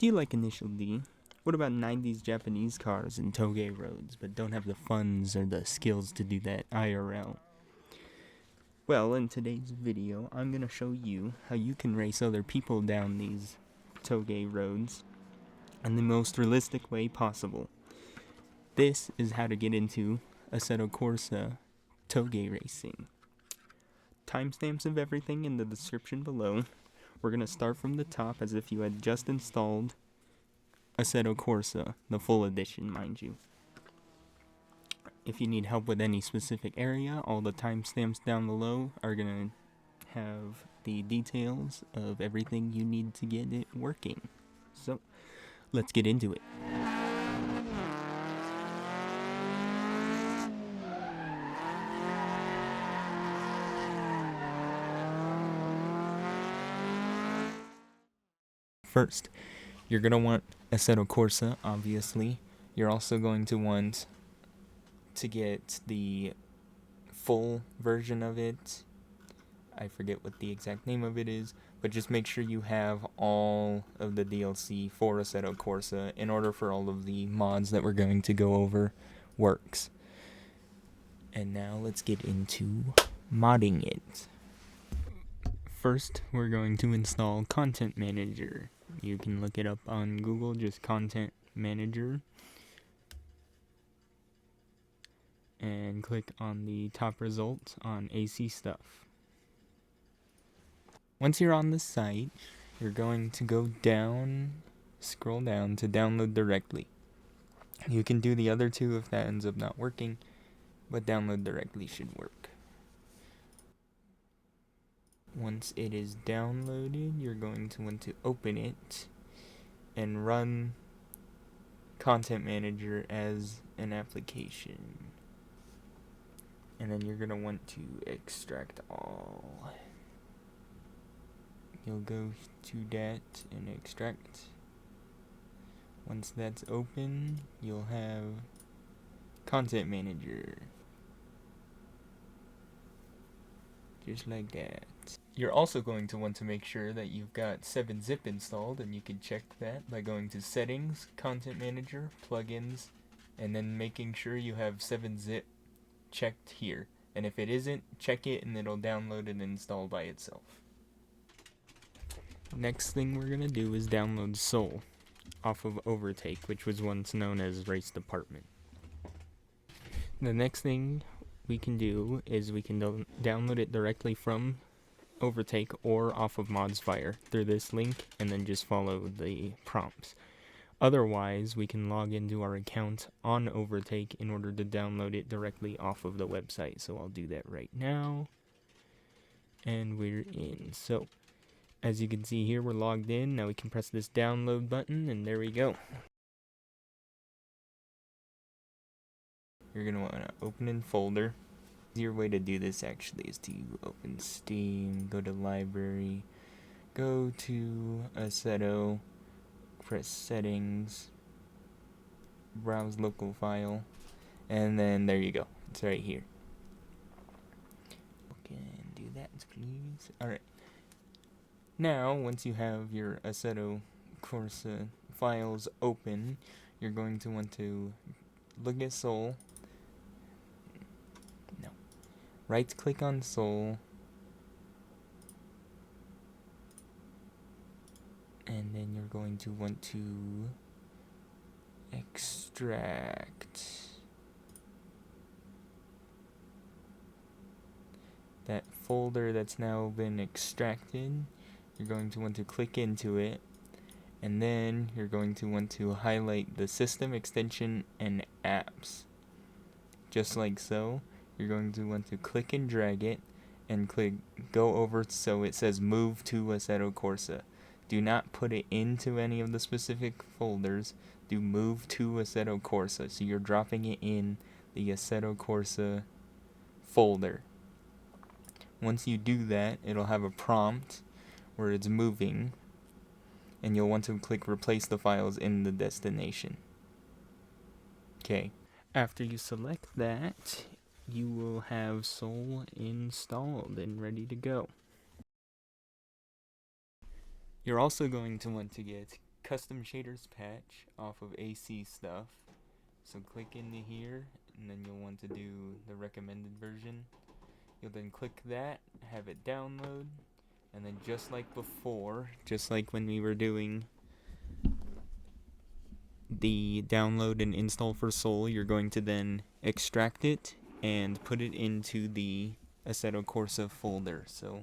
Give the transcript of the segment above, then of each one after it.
Do you like Initial D? What about 90s Japanese cars and Touge roads, but don't have the funds or the skills to do that IRL? Well, in today's video, I'm going to show you how you can race other people down these Touge roads in the most realistic way possible. This is how to get into Assetto Corsa Touge racing. Timestamps of everything in the description below. We're going to start from the top as if you had just installed Assetto Corsa, the full edition, mind you. If you need help with any specific area, all the timestamps down below are going to have the details of everything you need to get it working. So, let's get into it. First, you're going to want Assetto Corsa, obviously. You're also going to want to get the full version of it. I forget what the exact name of it is, but just make sure you have all of the DLC for Assetto Corsa in order for all of the mods that we're going to go over works. And now let's get into modding it. First, we're going to install Content Manager. You can look it up on Google, just Content Manager. And click on the top result on AC Stuff. Once you're on the site, you're going to go down, scroll down to download directly. You can do the other two if that ends up not working, but download directly should work. Once it is downloaded, you're going to want to open it and run Content Manager as an application. And then you're going to want to extract all. You'll go to that and extract. Once that's open, you'll have Content Manager. Just like that. You're also going to want to make sure that you've got 7-zip installed, and you can check that by going to Settings, Content Manager, Plugins, and then making sure you have 7-zip checked here. And if it isn't, check it and it'll download and install by itself. Next thing we're going to do is download Soul off of Overtake, which was once known as Race Department. The next thing we can do is we can download it directly from Overtake or off of Modsfire through this link and then just follow the prompts. Otherwise, we can log into our account on Overtake in order to download it directly off of the website. So I'll do that right now. And we're in. So, as you can see here, we're logged in. Now we can press this download button, and there we go. You're going to want to open in folder. Easier way to do this actually is to open Steam, go to Library, go to Assetto, press Settings, browse local file, and then there you go. It's right here. Okay, do that please. Alright. Now, once you have your Assetto Corsa files open, you're going to want to look at Soul. No. Right click on Soul. And then you're going to want to extract that folder that's now been extracted. You're going to want to click into it, and then you're going to want to highlight the system extension and apps. Just like so, you're going to want to click and drag it and click go over so it says move to Assetto Corsa. Do not put it into any of the specific folders. Do move to Assetto Corsa. So you're dropping it in the Assetto Corsa folder. Once you do that, it'll have a prompt where it's moving, and you'll want to click replace the files in the destination. Okay. After you select that, you will have Soul installed and ready to go. You're also going to want to get custom shaders patch off of AC stuff. So click into here, and then you'll want to do the recommended version. You'll then click that, have it download, and then just like before, just like when we were doing the download and install for Soul, you're going to then extract it and put it into the Assetto Corsa folder. So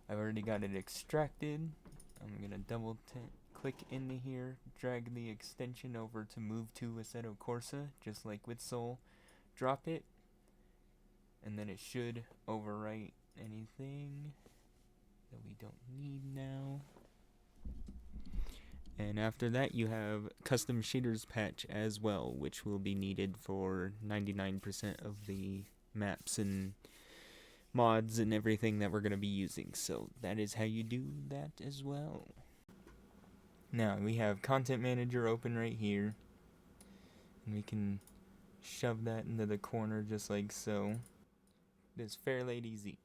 I've already got it extracted. I'm gonna click into here, drag the extension over to move to Assetto Corsa, just like with Soul. Drop it, and then it should overwrite anything that we don't need now. And after that, you have custom shaders patch as well, which will be needed for 99% of the maps and mods and everything that we're going to be using. So that is how you do that as well. Now we have Content Manager open right here, and we can shove that into the corner just like so. This Fairlady Z.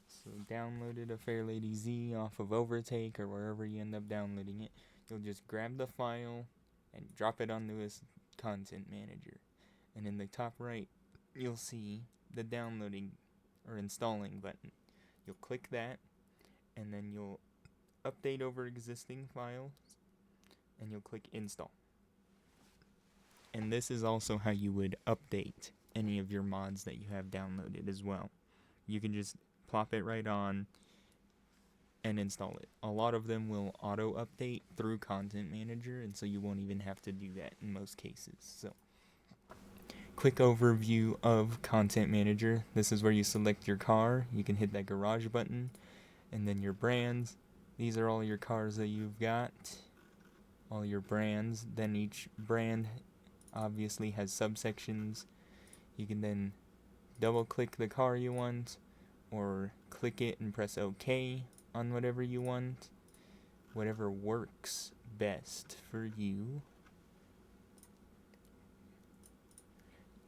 So downloaded a Fairlady Z off of Overtake or wherever you end up downloading it. You'll just grab the file and drop it onto this Content Manager. And in the top right, you'll see the downloading or installing button. You'll click that, and then you'll update over existing files, and you'll click install. And this is also how you would update any of your mods that you have downloaded as well. You can just plop it right on and install it. A lot of them will auto update through Content Manager, and so you won't even have to do that in most cases. So quick overview of Content Manager. This is where you select your car. You can hit that garage button, and then your brands. These are all your cars that you've got, all your brands. Then each brand obviously has subsections. You can then double click the car you want, or click it and press OK on whatever you want, whatever works best for you.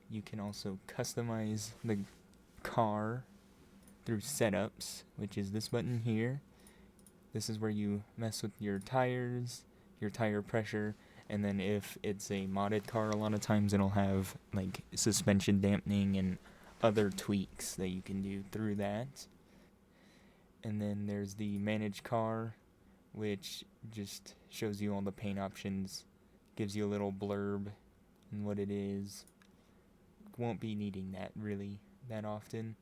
You can also customize the car through setups, which is this button here. This is where you mess with your tires, your tire pressure, and then if it's a modded car, a lot of times it'll have like suspension dampening and other tweaks that you can do through that. And then there's the manage car, which just shows you all the paint options, gives you a little blurb and what it is. Won't be needing that really that often.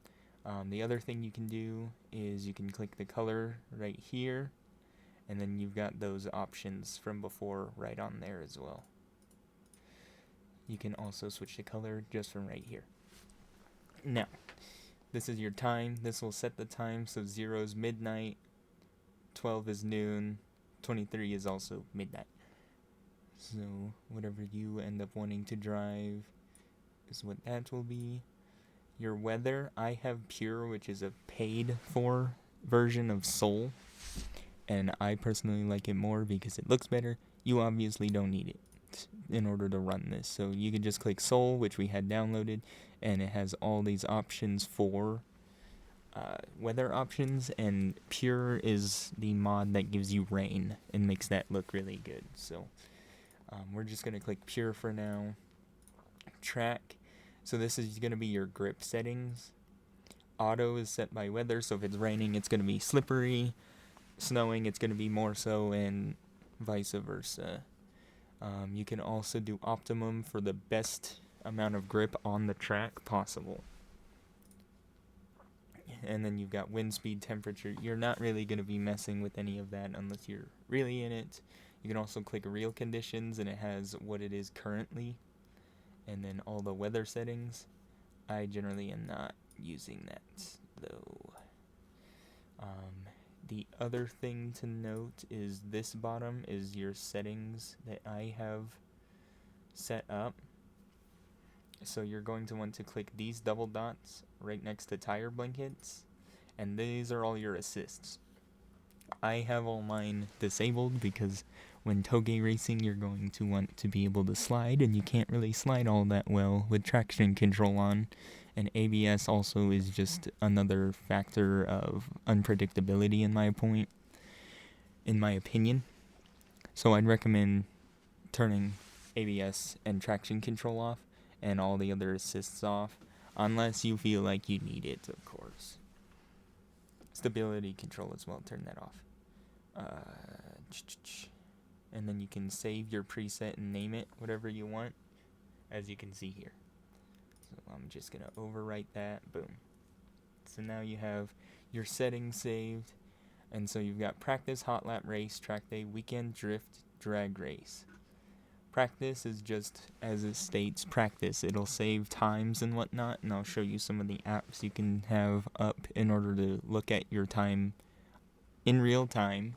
The other thing you can do is you can click the color right here, and then you've got those options from before right on there as well. You can also switch the color just from right here. Now, this is your time. This will set the time, so 0 is midnight, 12 is noon, 23 is also midnight. So whatever you end up wanting to drive is what that will be. Your weather, I have Pure, which is a paid for version of Soul, and I personally like it more because it looks better. You obviously don't need it in order to run this, so you can just click Soul, which we had downloaded, and it has all these options for weather options, and Pure is the mod that gives you rain and makes that look really good. So we're just going to click Pure for now. Track, so this is going to be your grip settings. Auto is set by weather, so if it's raining it's going to be slippery, snowing it's going to be more so, and vice versa. You can also do optimum for the best amount of grip on the track possible. And then you've got wind speed, temperature. You're not really going to be messing with any of that unless you're really in it. You can also click real conditions, and it has what it is currently, and then all the weather settings. I generally am not using that though. The other thing to note is this bottom is your settings that I have set up. So you're going to want to click these double dots right next to tire blankets, and these are all your assists. I have all mine disabled because when Touge racing you're going to want to be able to slide, and you can't really slide all that well with traction control on, and ABS also is just another factor of unpredictability in my opinion. So I'd recommend turning ABS and traction control off and all the other assists off, unless you feel like you need it, of course. Stability control as well, turn that off. And then you can save your preset and name it whatever you want, as you can see here. So I'm just going to overwrite that, boom. So now you have your settings saved, and so you've got practice, hot lap, race, track day, weekend, drift, drag race. Practice is just, as it states, practice. It'll save times and whatnot, and I'll show you some of the apps you can have up in order to look at your time in real time.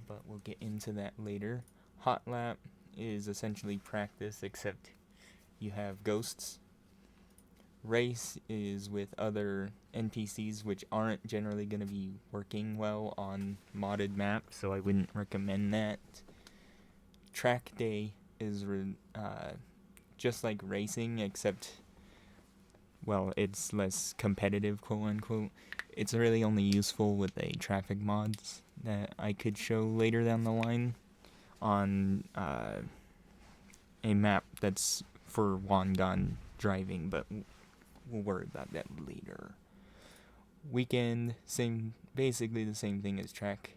But we'll get into that later. Hot lap is essentially practice, except you have ghosts. Race is with other NPCs, which aren't generally going to be working well on modded maps, so I wouldn't recommend that. Track day is just like racing, except, well, it's less competitive, quote unquote. It's really only useful with a traffic mods that I could show later down the line on a map that's for Wangan driving, but we'll worry about that later. Weekend, basically the same thing as track.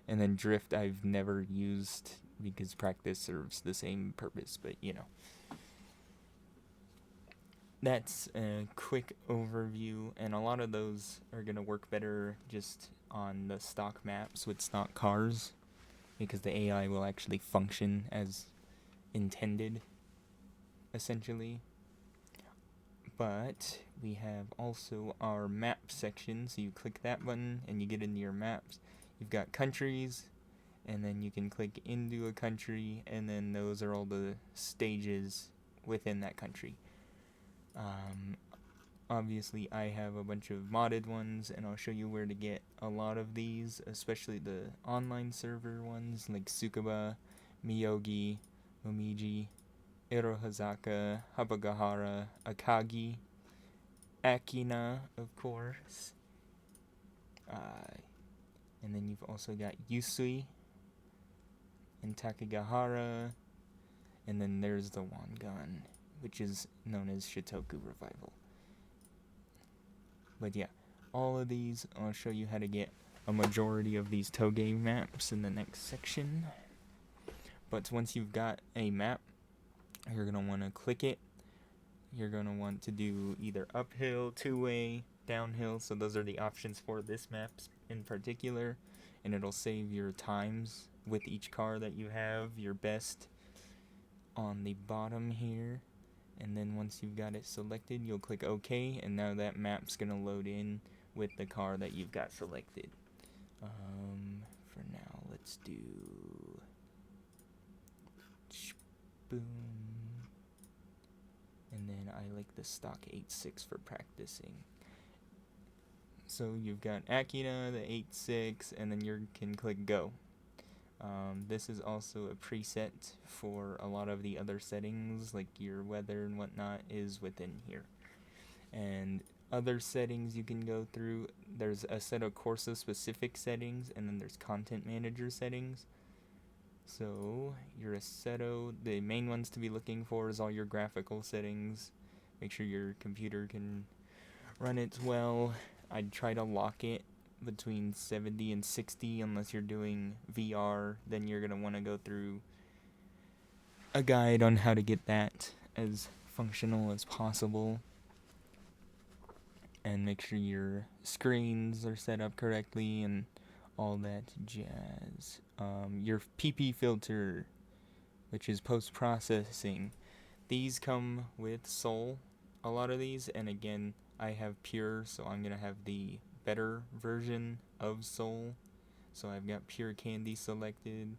And then drift I've never used because practice serves the same purpose, but you know. That's a quick overview, and a lot of those are going to work better just on the stock maps with stock cars, because the AI will actually function as intended, essentially. But we have also our map section, so you click that button and you get into your maps. You've got countries, and then you can click into a country, and then those are all the stages within that country. Obviously I have a bunch of modded ones, and I'll show you where to get a lot of these, especially the online server ones like Tsukuba, Miyogi, Momiji, Irohazaka, Habagahara, Akagi, Akina, of course. And then you've also got Yusui and Takagahara, and then there's the Wangan, which is known as Shitoku Revival. But yeah, all of these, I'll show you how to get a majority of these Touge maps in the next section. But once you've got a map, you're going to want to click it. You're going to want to do either uphill, two-way, downhill. So those are the options for this map in particular. And it'll save your times with each car that you have, your best on the bottom here. And then once you've got it selected, you'll click OK, and now that map's going to load in with the car that you've got selected. For now, let's do boom. And then I like the stock 8.6 for practicing. So you've got Akina, the 8.6, and then you can click go. This is also a preset for a lot of the other settings, like your weather and whatnot is within here. And other settings you can go through, there's a set of Corsa specific settings, and then there's content manager settings. So your Assetto, the main ones to be looking for is all your graphical settings. Make sure your computer can run it well. I'd try to lock it between 70 and 60 unless you're doing VR. Then you're going to want to go through a guide on how to get that as functional as possible. And make sure your screens are set up correctly and all that jazz. Your PP filter, which is post-processing, these come with Soul, a lot of these, and again, I have Pure, so I'm going to have the better version of Soul. So I've got Pure Candy selected.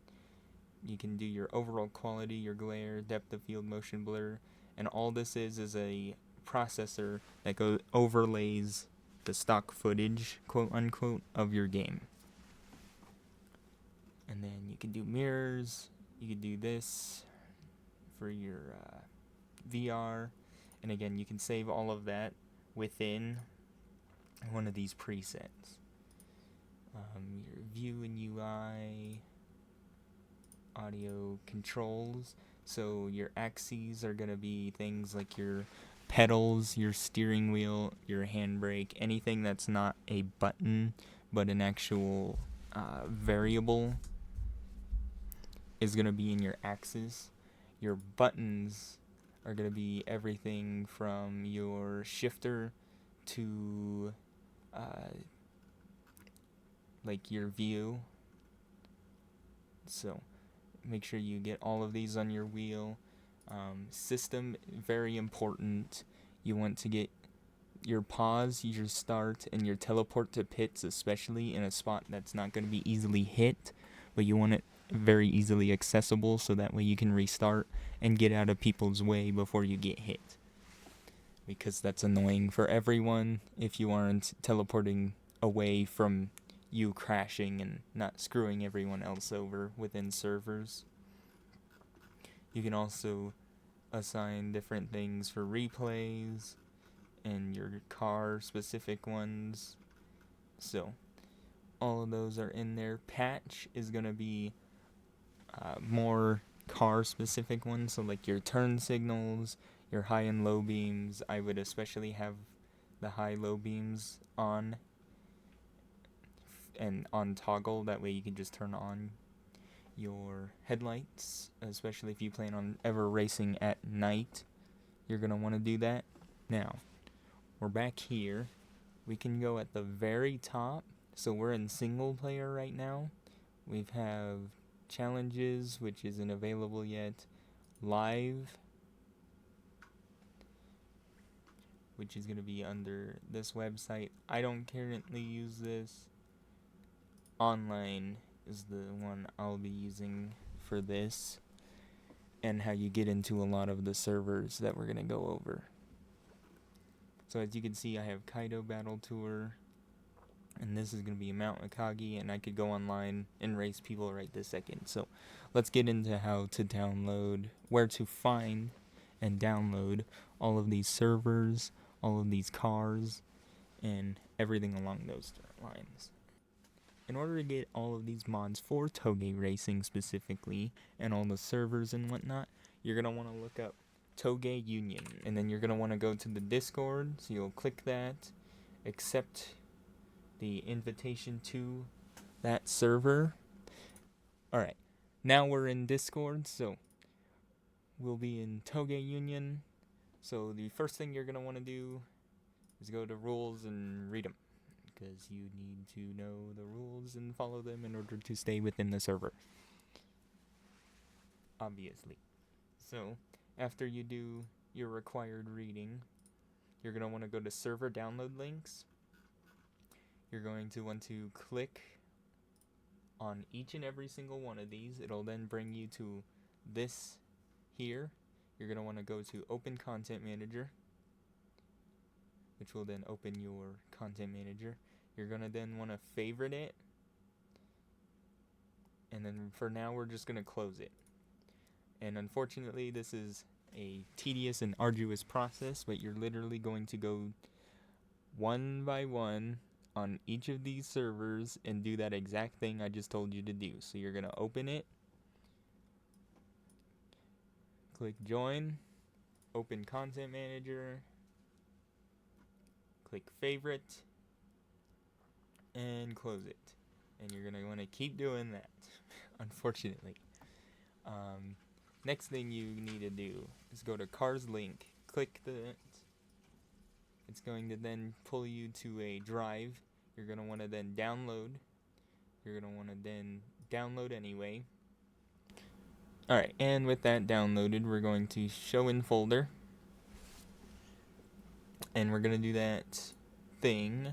You can do your overall quality, your glare, depth of field, motion blur, and all this is a processor that overlays the stock footage, quote unquote, of your game. And then you can do mirrors, you can do this for your VR, and again, you can save all of that within one of these presets. Your view and UI, audio controls. So your axes are going to be things like your pedals, your steering wheel, your handbrake, anything that's not a button but an actual variable is going to be in your axis. Your buttons are going to be everything from your shifter to like your view. So make sure you get all of these on your wheel. System, very important. You want to get your pause, your start, and your teleport to pits, especially in a spot that's not going to be easily hit, but you want it very easily accessible so that way you can restart and get out of people's way before you get hit. Because that's annoying for everyone if you aren't teleporting away from you crashing and not screwing everyone else over within servers. You can also assign different things for replays and your car specific ones. So all of those are in there. Patch is going to be more car specific ones, so like your turn signals, your high and low beams. I would especially have the high low beams on and on toggle, that way you can just turn on your headlights, especially if you plan on ever racing at night. You're going to want to do that. Now, we're back here. We can go at the very top. So we're in single player right now. We have challenges, which isn't available yet. Live, which is going to be under this website. I don't currently use this. Online is the one I'll be using for this, and how you get into a lot of the servers that we're going to go over. So as you can see, I have Kaido Battle Tour, and this is going to be Mount Akagi, and I could go online and race people right this second. So let's get into how to download, where to find and download all of these servers, all of these cars, and everything along those lines. In order to get all of these mods for Touge Racing specifically, and all the servers and whatnot, you're going to want to look up Touge Union, and then you're going to want to go to the Discord, so you'll click that, accept the invitation to that server. Alright, now we're in Discord, so we'll be in Touge Union. So the first thing you're going to want to do is go to rules and read them, because you need to know the rules and follow them in order to stay within the server, obviously. So after you do your required reading, you're going to want to go to server download links. You're going to want to click on each and every single one of these. It'll then bring you to this here. You're going to want to go to Open Content Manager, which will then open your Content Manager. You're going to then want to favorite it, and then for now we're just going to close it. And unfortunately, this is a tedious and arduous process, but you're literally going to go one by one on each of these servers and do that exact thing I just told you to do. So you're going to open it, click join, open Content Manager, click favorite, and close it. And you're going to want to keep doing that, unfortunately. Next thing you need to do is go to Cars Link, click that. It's going to then pull you to a drive. You're going to want to then download. You're going to want to then download anyway. Alright, and with that downloaded, we're going to show in folder. And we're going to do that thing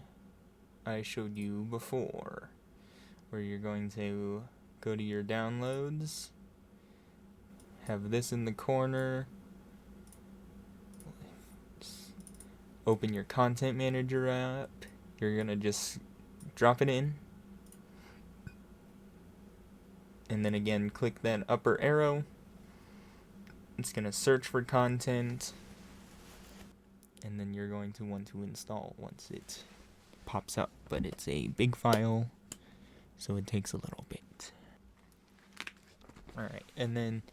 I showed you before, where you're going to go to your downloads, have this in the corner, open your Content Manager app. You're going to just drop it in, and then again click that upper arrow. It's going to search for content, and then you're going to want to install once it pops up, but it's a big file, so it takes a little bit. Alright, and then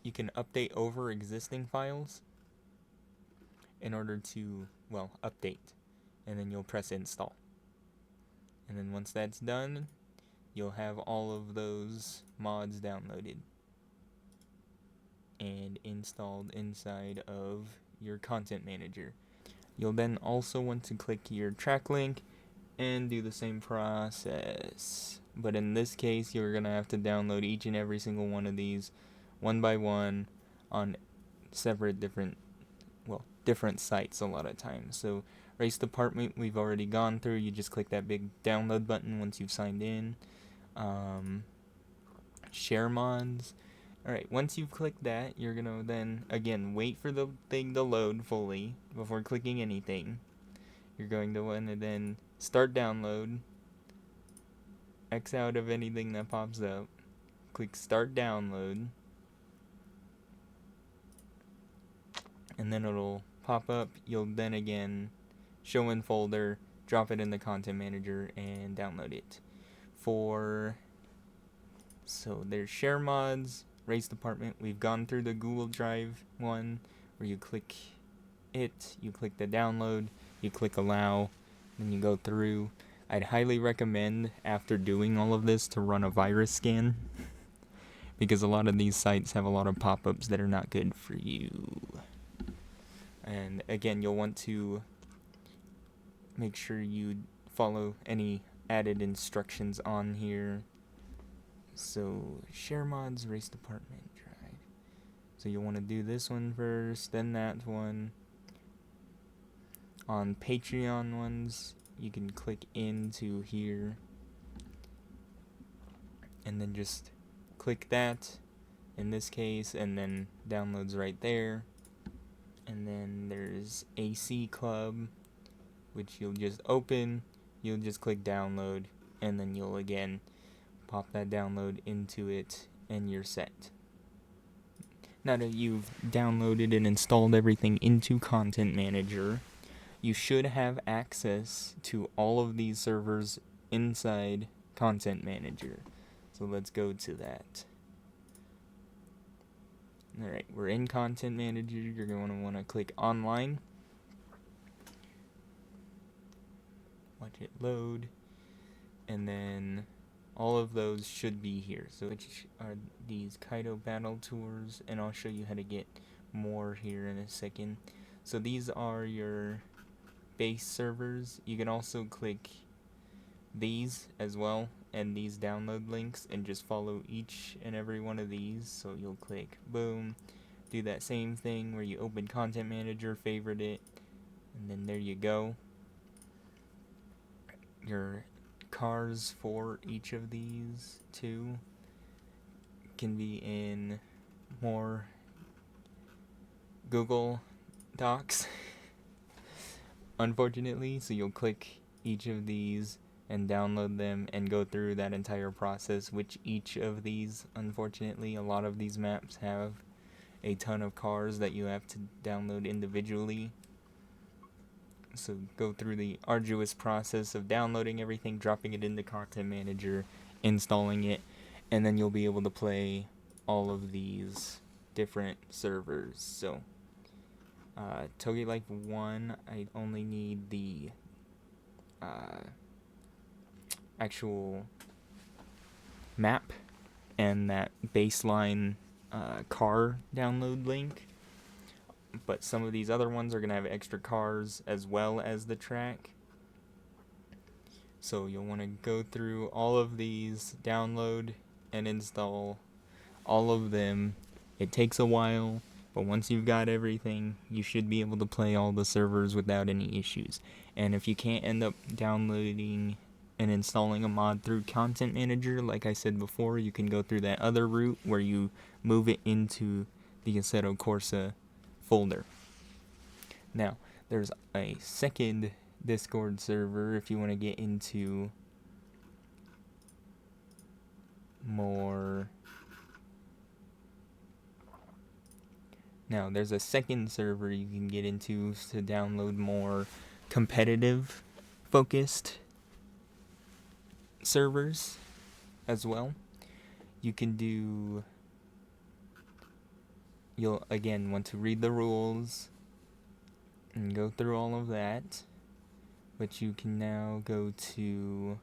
you can update over existing files in order to, well, update. And then you'll press install. And then once that's done, you'll have all of those mods downloaded and installed inside of your content manager. You'll then also want to click your track link and do the same process. But in this case, you're going to have to download each and every single one of these one by one on separate different sites a lot of times. So race department we've already gone through. You just click that big download button once you've signed in. Share mods. Alright, once you've clicked that, you're gonna then again wait for the thing to load fully before clicking anything. You're going to want to then start download, X out of anything that pops up, click start download, and then it'll pop up. You'll then again show in folder, drop it in the content manager, and download it. So there's share mods, race department. We've gone through the Google Drive one where you click it, you click the download, you click allow, then you go through. I'd highly recommend after doing all of this to run a virus scan because a lot of these sites have a lot of pop-ups that are not good for you. And again, you'll want to make sure you follow any added instructions on here. So share mods, race department, drive. So you'll want to do this one first, then that one. On Patreon ones, you can click into here and then just click that in this case, and then downloads right there. And then there's AC Club, which you'll just open, you'll just click download, and then you'll again pop that download into it, and you're set. Now that you've downloaded and installed everything into Content Manager, you should have access to all of these servers inside Content Manager. So let's go to that. Alright, we're in Content Manager. You're going to want to click online. Watch it load. And then all of those should be here. So which are these Kaido battle tours, and I'll show you how to get more here in a second. So these are your base servers. You can also click these as well and these download links and just follow each and every one of these. So you'll click boom, do that same thing where you open Content Manager, favorite it, and then there you go. Your cars for each of these two can be in more Google Docs unfortunately, so you'll click each of these and download them and go through that entire process, which each of these, unfortunately, a lot of these maps have a ton of cars that you have to download individually. So go through the arduous process of downloading everything, dropping it into Content Manager, installing it, and then you'll be able to play all of these different servers. So Touge Life 1, I only need the actual map and that baseline car download link. But some of these other ones are going to have extra cars as well as the track. So you'll want to go through all of these, download and install all of them. It takes a while, but once you've got everything, you should be able to play all the servers without any issues. And if you can't end up downloading and installing a mod through Content Manager, like I said before, you can go through that other route where you move it into the Assetto Corsa folder. Now, there's a second Discord server if you want to get into more. Now, there's a second server you can get into to download more competitive focused servers as well. You can do you'll again want to read the rules and go through all of that. But you can now go to,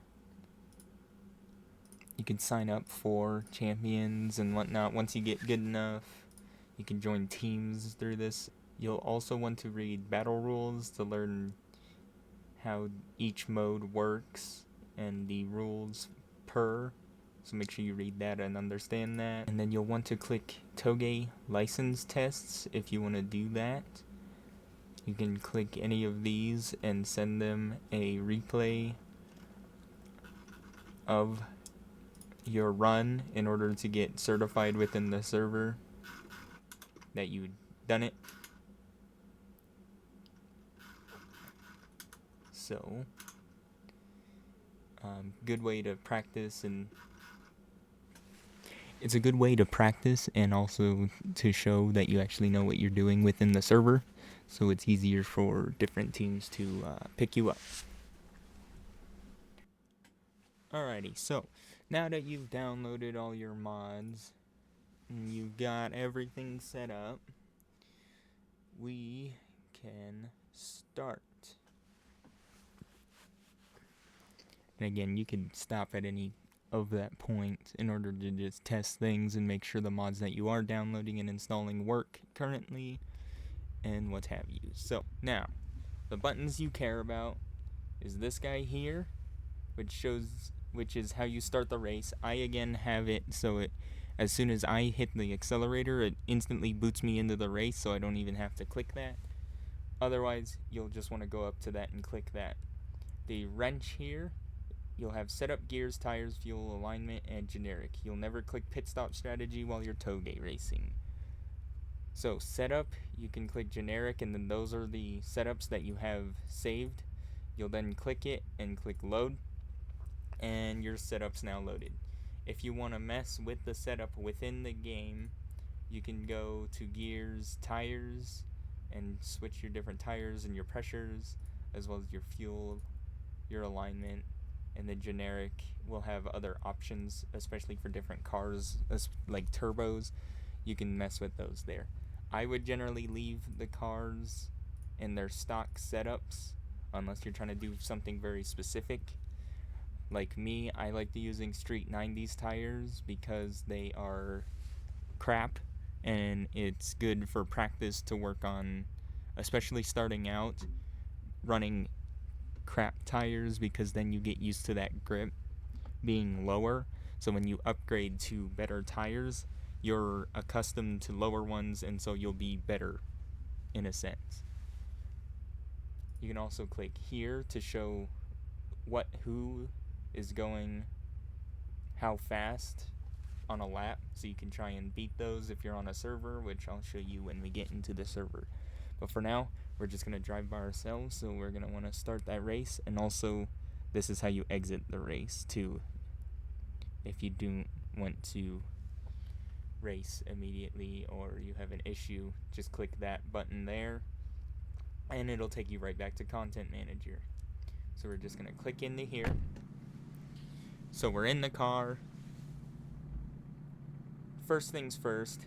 you can sign up for champions and whatnot. Once you get good enough, you can join teams through this. You'll also want to read battle rules to learn how each mode works and the rules per. So make sure you read that and understand that. And then you'll want to click Touge license tests if you want to do that. You can click any of these and send them a replay of your run in order to get certified within the server that you've done it. So, good way to practice, and it's a good way to practice and also to show that you actually know what you're doing within the server. So it's easier for different teams to pick you up. Alrighty, so now that you've downloaded all your mods and you've got everything set up, we can start. And again, you can stop at any of that point in order to just test things and make sure the mods that you are downloading and installing work currently and what have you. So now, the buttons you care about is this guy here, which is how you start the race. I again have it so as soon as I hit the accelerator, it instantly boots me into the race, so I don't even have to click that. Otherwise, you'll just want to go up to that and click that. The wrench here, you'll have setup, gears, tires, fuel, alignment, and generic. You'll never click pit stop strategy while you're Touge racing. So setup, you can click generic, and then those are the setups that you have saved. You'll then click it and click load, and your setup's now loaded. If you want to mess with the setup within the game, you can go to gears, tires, and switch your different tires and your pressures, as well as your fuel, your alignment, and the generic will have other options, especially for different cars, like turbos. You can mess with those there. I would generally leave the cars in their stock setups unless you're trying to do something very specific. Like me, I like using Street 90s tires because they are crap, and it's good for practice to work on, especially starting out, running crap tires, because then you get used to that grip being lower. So when you upgrade to better tires, you're accustomed to lower ones, and so you'll be better in a sense. You can also click here to show who is going how fast on a lap, so you can try and beat those if you're on a server, which I'll show you when we get into the server. But for now, we're just going to drive by ourselves, so we're going to want to start that race, and also this is how you exit the race too, if you don't want to race immediately or you have an issue. Just click that button there and it'll take you right back to Content Manager. So we're just going to click into here. So we're in the car. First things first,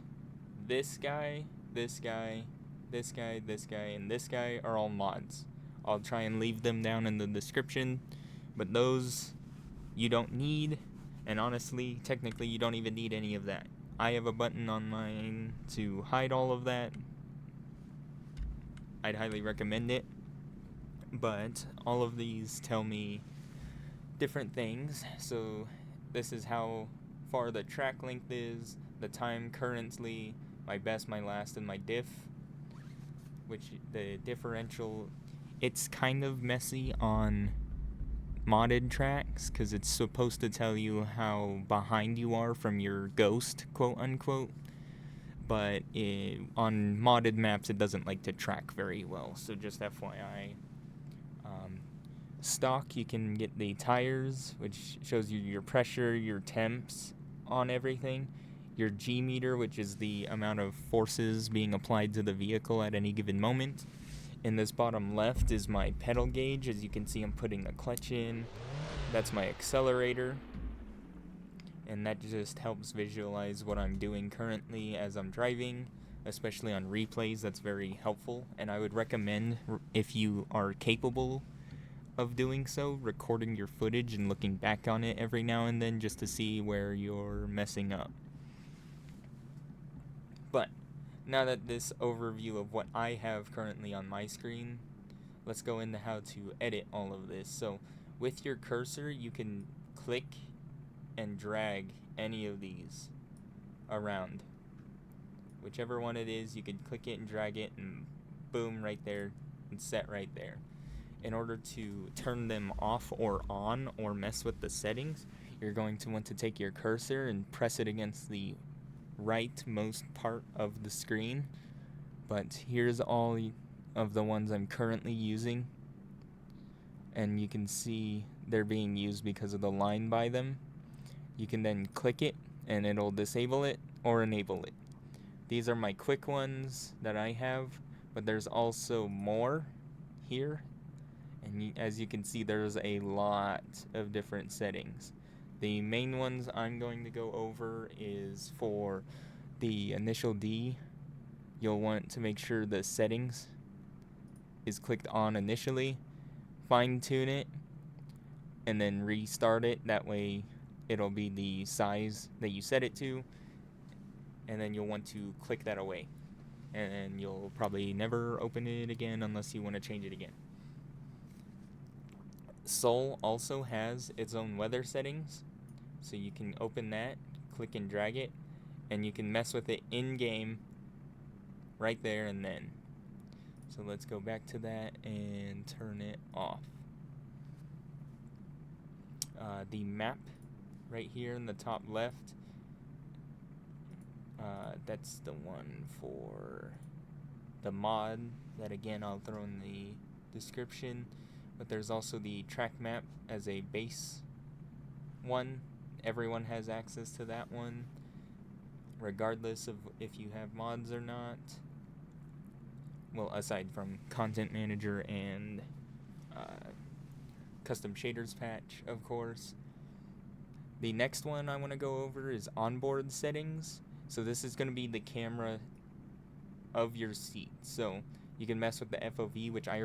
this guy, this guy, this guy, this guy, and this guy are all mods. I'll try and leave them down in the description, but those you don't need, and honestly, technically, you don't even need any of that. I have a button on mine to hide all of that. I'd highly recommend it, but all of these tell me different things. So this is how far the track length is, the time currently, my best, my last, and my diff, which the differential, it's kind of messy on modded tracks because it's supposed to tell you how behind you are from your ghost, quote unquote, but on modded maps it doesn't like to track very well, so just FYI. Stock, you can get the tires, which shows you your pressure, your temps on everything, your G meter, which is the amount of forces being applied to the vehicle at any given moment. In this bottom left is my pedal gauge. As you can see, I'm putting the clutch in. That's my accelerator. and that just helps visualize what I'm doing currently as I'm driving, especially on replays. That's very helpful, and I would recommend, if you are capable of doing so, recording your footage and looking back on it every now and then just to see where you're messing up. But now that this overview of what I have currently on my screen, let's go into how to edit all of this. So with your cursor, you can click and drag any of these around. Whichever one it is, you can click it and drag it, and boom, right there, and set right there. In order to turn them off or on or mess with the settings, you're going to want to take your cursor and press it against the rightmost part of the screen. But here's all of the ones I'm currently using, and you can see they're being used because of the line by them. You can then click it and it'll disable it or enable it. These are my quick ones that I have, but there's also more here, and as you can see, there's a lot of different settings. The main ones I'm going to go over is for the initial D. You'll want to make sure the settings is clicked on initially, fine tune it, and then restart it. That way it'll be the size that you set it to, and then you'll want to click that away, and you'll probably never open it again unless you want to change it again. Soul also has its own weather settings, so you can open that, click and drag it, and you can mess with it in game right there and then. So let's go back to that and turn it off. The map right here in the top left, that's the one for the mod that, again, I'll throw in the description. But there's also the track map as a base one. Everyone has access to that one, regardless of if you have mods or not. Well, aside from Content Manager and Custom Shaders patch, of course. The next one I want to go over is onboard settings. So this is going to be the camera of your seat. So you can mess with the FOV, which I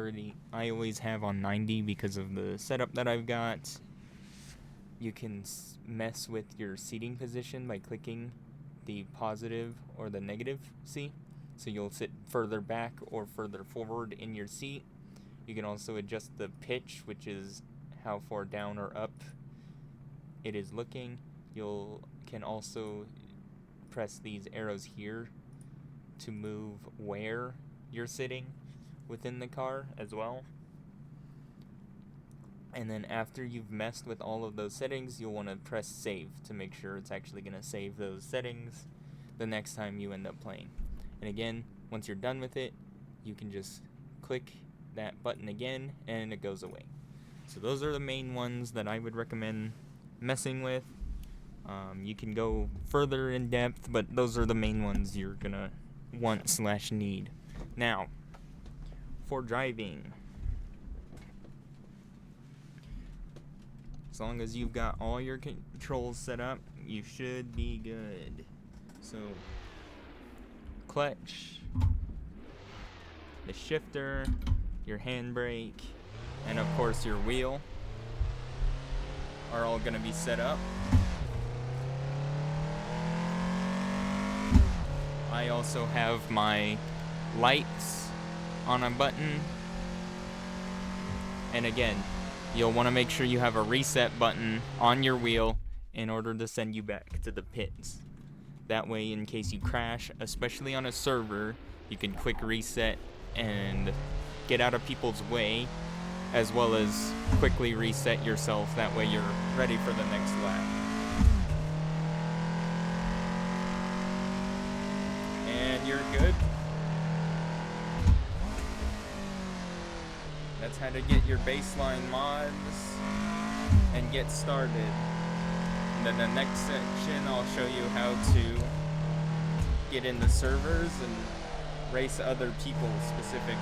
always have on 90 because of the setup that I've got. You can mess with your seating position by clicking the positive or the negative C. So you'll sit further back or further forward in your seat. You can also adjust the pitch, which is how far down or up it is looking. You can also press these arrows here to move where you're sitting within the car as well. And then after you've messed with all of those settings, you'll want to press save to make sure it's actually going to save those settings the next time you end up playing. And again, once you're done with it, you can just click that button again and it goes away. So those are the main ones that I would recommend messing with. You can go further in depth, but those are the main ones you're gonna want/need. Now, for driving, as long as you've got all your controls set up, you should be good. So, clutch, the shifter, your handbrake, and of course your wheel are all going to be set up. I also have my lights on a button. And again, you'll want to make sure you have a reset button on your wheel in order to send you back to the pits. That way, in case you crash, especially on a server, you can quick reset and get out of people's way, as well as quickly reset yourself. That way you're ready for the next lap. And you're good. That's how to get your baseline mods and get started. And then the next section, I'll show you how to get in the servers and race other people specifically.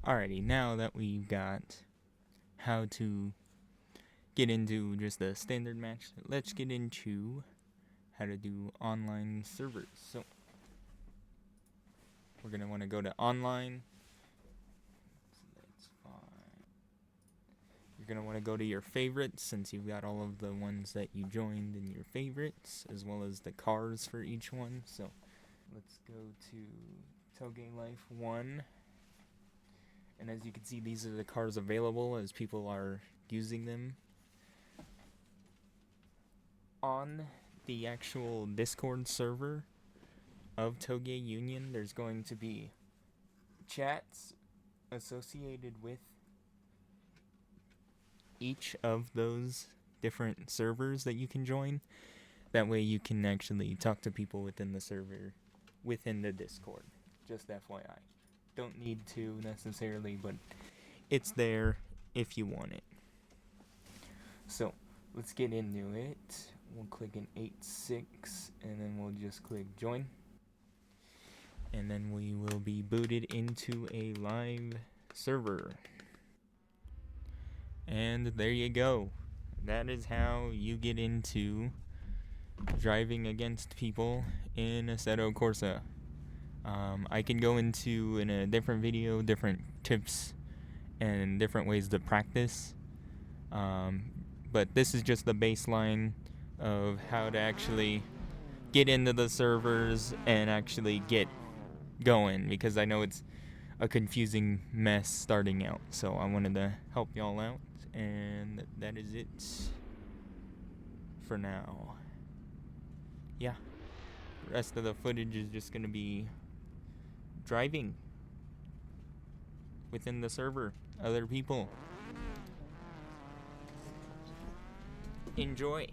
Alrighty, now that we've got how to get into just the standard match, let's get into how to do online servers. So we're going to want to go to online. So that's fine. You're going to want to go to your favorites, since you've got all of the ones that you joined in your favorites, as well as the cars for each one. So let's go to Touge Life 1. And as you can see, these are the cars available as people are using them. On the actual Discord server of Touge Union, there's going to be chats associated with each of those different servers that you can join. That way you can actually talk to people within the server, within the Discord. Just FYI. Don't need to necessarily, but it's there if you want it. So let's get into it. We'll click in 8.6 and then we'll just click join. And then we will be booted into a live server. And there you go. That is how you get into driving against people in Assetto Corsa. I can go into, in a different video, different tips and different ways to practice. But this is just the baseline of how to actually get into the servers and actually get going, because I know it's a confusing mess starting out. So I wanted to help y'all out, and that is it for now. Yeah. The rest of the footage is just going to be driving within the server, other people. Enjoy.